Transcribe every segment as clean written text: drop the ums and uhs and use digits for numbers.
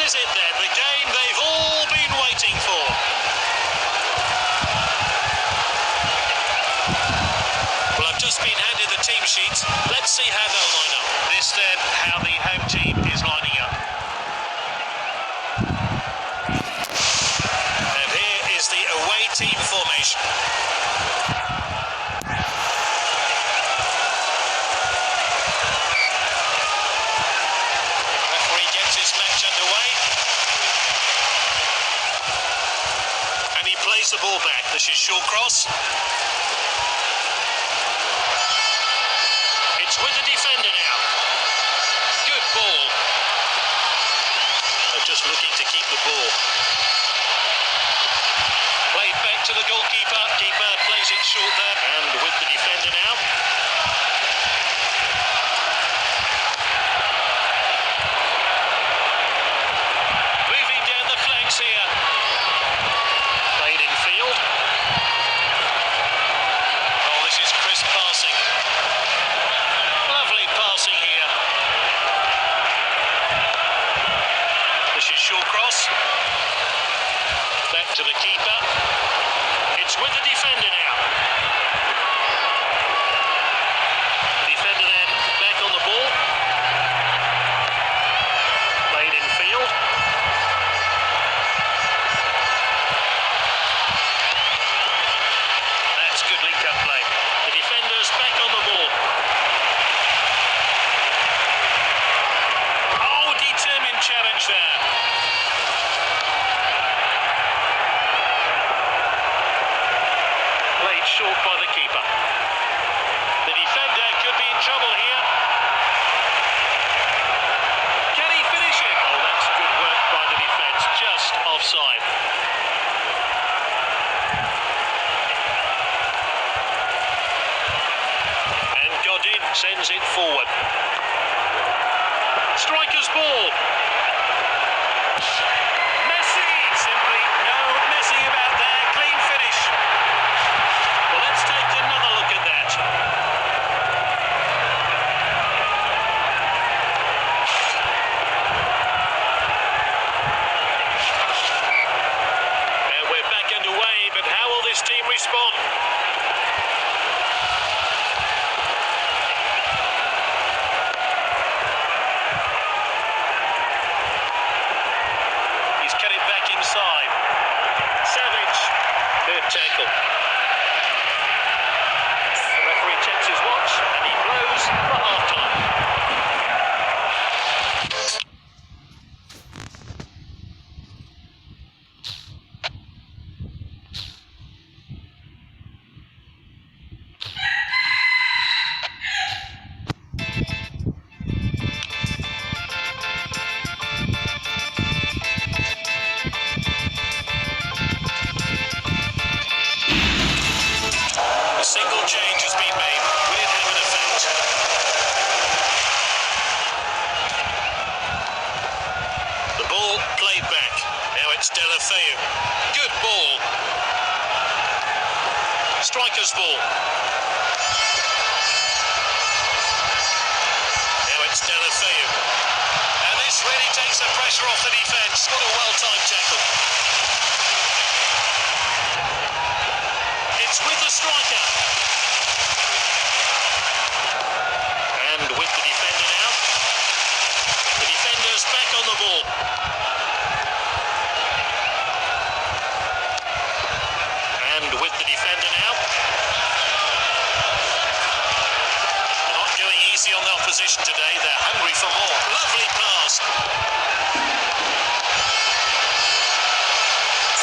is it then, the game they've all been waiting for. Well, I've just been handed the team sheets. Let's see how they'll line up. This then, how the home team is lining up. And here is the away team formation. Referee gets his match underway. And he plays the ball back. This is short cross. It's with the defender now. Good ball. They're just looking to keep the ball. Played back to the goalkeeper. Keeper plays it short there. And with the defender now. Moving down the flanks here. Played in field. Oh, this is crisp passing. Lovely passing here. This is short cross. Back to the keeper. It's with the defender now. The defender then back on the ball. Played in field. That's good link-up play. The defender's back on the ball. Oh, determined challenge there. Played short by the keeper. The defender could be in trouble here. Can he finish it? Oh, that's good work by the defence. Just offside. And Godin sends it forward. Striker's ball. Messi! Simply no messing about there. Clean finish. Well, let's take another look at that. And we're back underway, but how will this team respond? He's cut it back inside. Savage. Good tackle. The referee checks his watch and he blows for half-time. A single change has been made. Will it have an effect? The ball played back. Now it's Delafeu. Good ball. Striker's ball. Now it's Delafeu. And this really takes the pressure off the defence. What a well-timed tackle. It's with the striker. And with the defender now. The defender's back on the ball. And with the defender now. Not going easy on the opposition today. They're hungry for more. Lovely pass.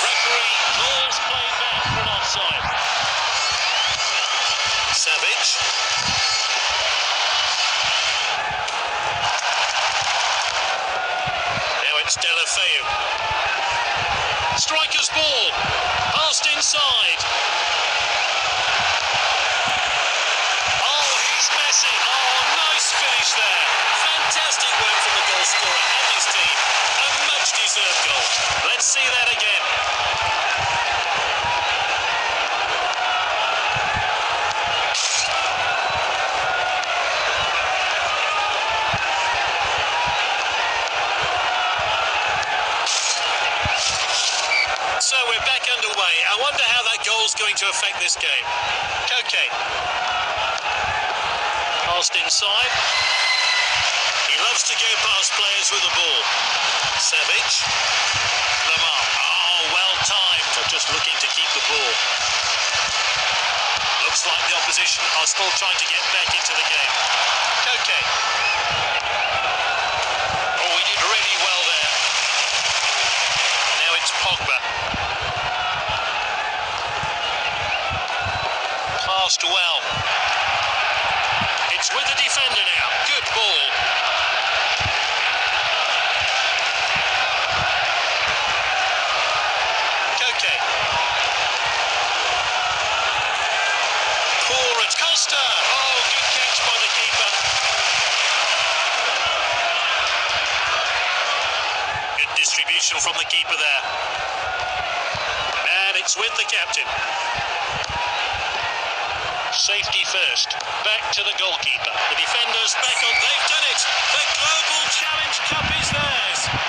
Referee calls play back for an offside. Savage. Now it's Delafeu. Striker's ball. Passed inside. Oh, he's Messi. Oh, nice finish there. Fantastic work from the goal scorer and his team. A much-deserved goal. Let's see that again. to affect this game. Koke. Passed inside. He loves to go past players with the ball. Savic. Lamar. Oh, well timed. Just looking to keep the ball. Looks like the opposition are still trying to get back into the game. Koke. Oh, he did really well there. Now it's Pogba. Passed well. It's with the defender now. Good ball. Koke. Poor at Costa. Oh, good catch by the keeper. Good distribution from the keeper there. And it's with the captain. Safety first. Back to the goalkeeper. The defenders back on. They've done it. The Global Challenge Cup is theirs.